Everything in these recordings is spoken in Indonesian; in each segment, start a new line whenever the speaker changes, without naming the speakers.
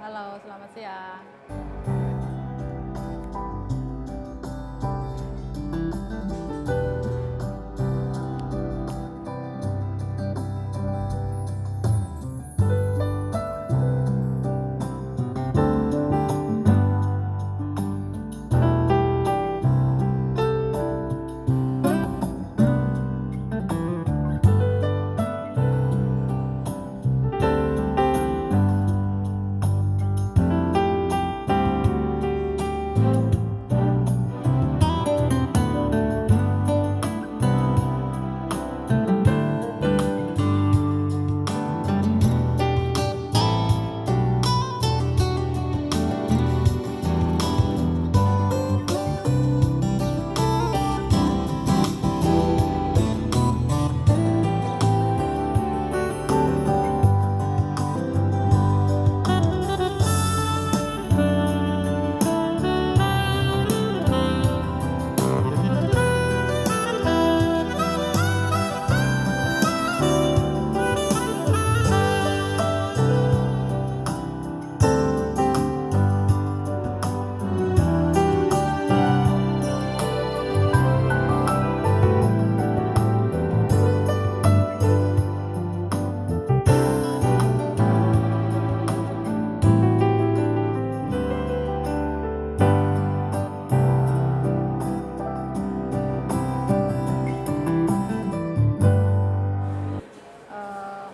Halo, selamat siang.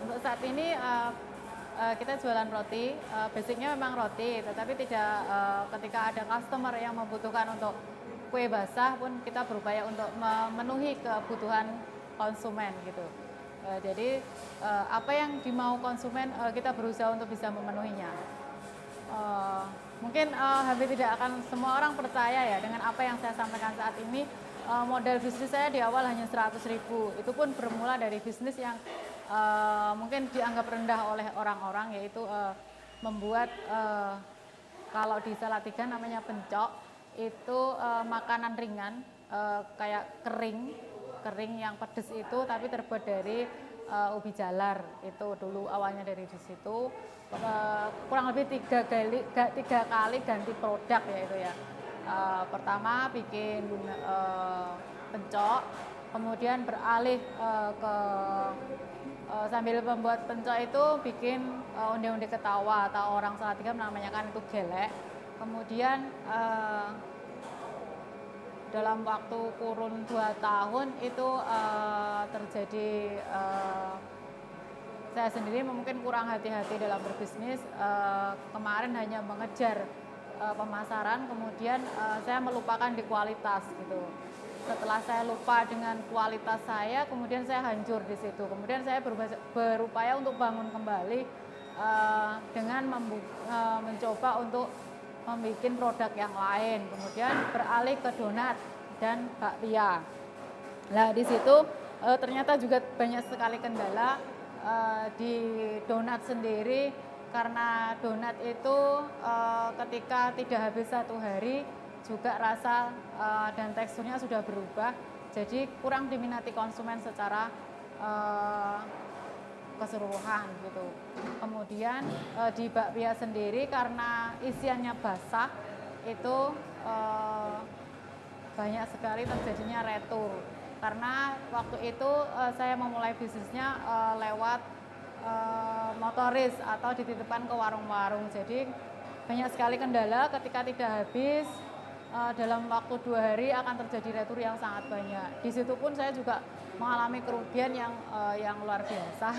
Untuk saat ini kita jualan roti, basicnya memang roti, tetapi tidak ketika ada customer yang membutuhkan untuk kue basah pun kita berupaya untuk memenuhi kebutuhan konsumen gitu. Jadi apa yang dimau konsumen kita berusaha untuk bisa memenuhinya. Mungkin hampir tidak akan semua orang percaya ya dengan apa yang saya sampaikan saat ini. Modal bisnis saya di awal hanya 100.000, itu pun bermula dari bisnis yang mungkin dianggap rendah oleh orang-orang, yaitu membuat kalau di Salatiga namanya pencok, itu makanan ringan kayak kering yang pedes itu, tapi terbuat dari ubi jalar. Itu dulu awalnya dari di situ. Kurang lebih tiga kali ganti produk ya itu ya. Pertama bikin pencok, kemudian beralih ke sambil membuat pencok itu bikin onde-onde ketawa, atau orang Salatiga namanya kan itu gelek. Kemudian dalam waktu kurun 2 tahun itu terjadi saya sendiri mungkin kurang hati-hati dalam berbisnis. Kemarin hanya mengejar pemasaran, kemudian saya melupakan di kualitas gitu. Setelah saya lupa dengan kualitas saya, kemudian saya hancur di situ. Kemudian saya berupaya untuk bangun kembali dengan mencoba untuk membuat produk yang lain. Kemudian beralih ke donat dan bakpia. Nah di situ ternyata juga banyak sekali kendala di donat sendiri, karena donat itu ketika tidak habis 1 hari juga rasa dan teksturnya sudah berubah, jadi kurang diminati konsumen secara keseluruhan gitu. Kemudian di bakpia sendiri karena isiannya basah itu banyak sekali terjadinya retur, karena waktu itu saya memulai bisnisnya lewat motoris atau dititipkan ke warung-warung. Jadi banyak sekali kendala ketika tidak habis dalam waktu 2 hari akan terjadi retur yang sangat banyak. Di situ pun saya juga mengalami kerugian yang luar biasa.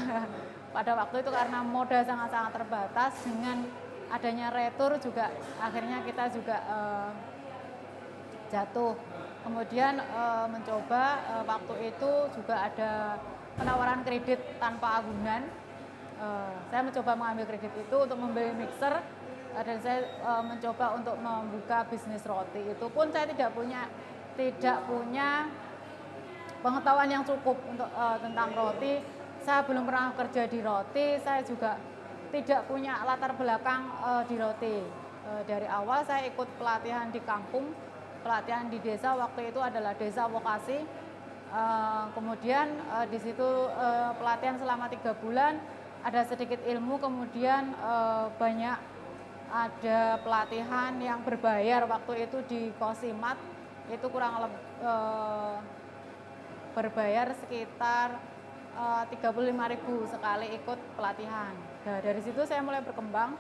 Pada waktu itu karena modal sangat-sangat terbatas, dengan adanya retur juga akhirnya kita juga jatuh. Kemudian mencoba waktu itu juga ada penawaran kredit tanpa agunan. Saya mencoba mengambil kredit itu untuk membeli mixer, dan saya mencoba untuk membuka bisnis roti. Itu pun saya tidak punya pengetahuan yang cukup untuk tentang roti. Saya belum pernah kerja di roti, saya juga tidak punya latar belakang di roti. Dari awal saya ikut pelatihan di kampung, pelatihan di desa, waktu itu adalah desa vokasi. Kemudian di situ pelatihan selama 3 bulan, ada sedikit ilmu, kemudian banyak ada pelatihan yang berbayar waktu itu di Kosimat, itu kurang lebih berbayar sekitar 35.000 sekali ikut pelatihan. Nah, dari situ saya mulai berkembang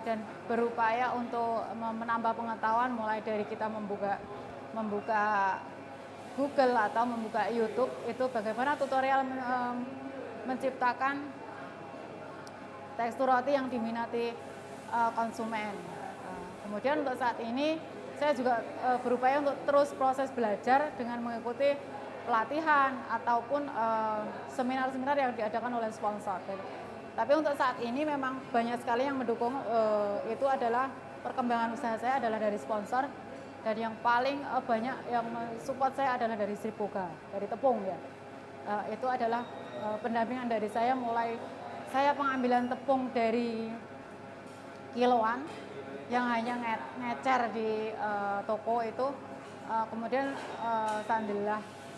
dan berupaya untuk menambah pengetahuan, mulai dari kita membuka Google atau membuka YouTube, itu bagaimana tutorial menciptakan tekstur roti yang diminati konsumen. Kemudian untuk saat ini saya juga berupaya untuk terus proses belajar dengan mengikuti pelatihan ataupun seminar-seminar yang diadakan oleh sponsor. Tapi untuk saat ini memang banyak sekali yang mendukung, itu adalah perkembangan usaha saya adalah dari sponsor, dan yang paling banyak yang support saya adalah dari Sri Boga, dari tepung ya. Itu adalah pendampingan dari saya, mulai saya pengambilan tepung dari kiloan yang hanya ngecer di toko itu, kemudian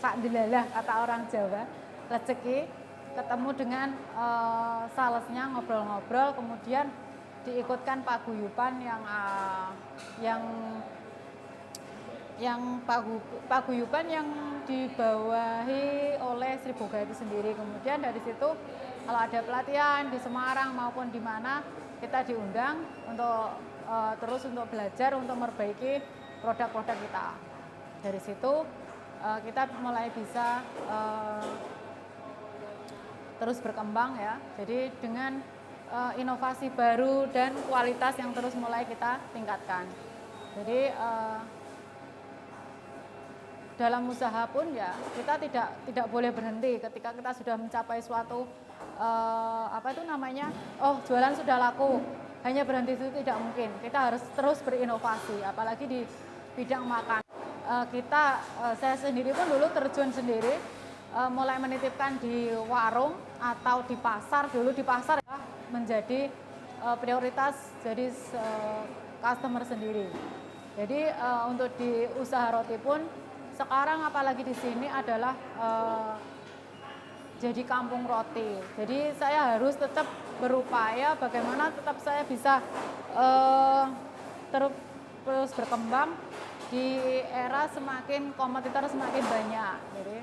sandilalah kata orang Jawa, rezeki ketemu dengan salesnya, ngobrol-ngobrol, kemudian diikutkan paguyuban paguyuban yang dibawahi oleh Sri Boga itu sendiri. Kemudian dari situ kalau ada pelatihan di Semarang maupun di mana, kita diundang untuk terus untuk belajar, untuk memperbaiki produk-produk kita. Dari situ kita mulai bisa terus berkembang ya. Jadi dengan inovasi baru dan kualitas yang terus mulai kita tingkatkan. Jadi dalam usaha pun ya kita tidak boleh berhenti ketika kita sudah mencapai suatu jualan sudah laku, hanya berhenti itu tidak mungkin. Kita harus terus berinovasi, apalagi di bidang makan. Saya sendiri pun dulu terjun sendiri, mulai menitipkan di warung atau di pasar. Dulu di pasar ya, menjadi prioritas jadi customer sendiri. Jadi untuk di usaha roti pun sekarang apalagi di sini adalah jadi kampung roti. Jadi saya harus tetap berupaya bagaimana tetap saya bisa terus berkembang di era semakin kompetitor semakin banyak. Jadi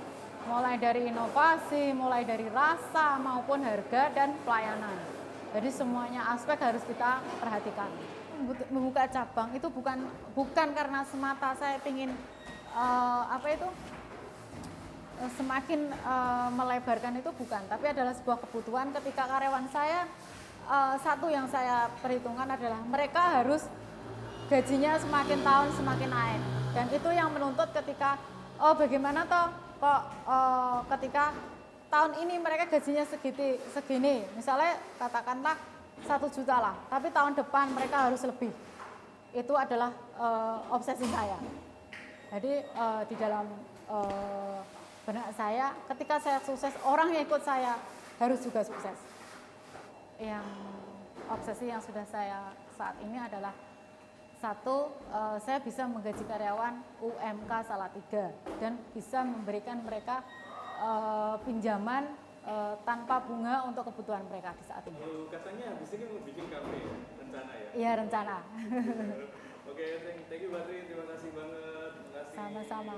mulai dari inovasi, mulai dari rasa maupun harga dan pelayanan. Jadi semuanya aspek harus kita perhatikan. Membuka cabang itu bukan karena semata saya ingin semakin melebarkan, itu bukan, tapi adalah sebuah kebutuhan ketika karyawan saya, satu yang saya perhitungkan adalah mereka harus gajinya semakin tahun semakin naik, dan itu yang menuntut ketika bagaimana ketika tahun ini mereka gajinya segini, misalnya katakanlah 1 juta lah, tapi tahun depan mereka harus lebih. Itu adalah obsesi saya. Jadi di dalam benak saya, ketika saya sukses, orang yang ikut saya harus juga sukses. Yang obsesi yang sudah saya saat ini adalah satu, saya bisa menggaji karyawan UMK Salatiga dan bisa memberikan mereka pinjaman tanpa bunga untuk kebutuhan mereka di saat ini.
Katanya habis ini mau bikin kafe, rencana ya?
Iya, rencana.
Oke, thank you Badri, terima kasih banget.
Sama-sama.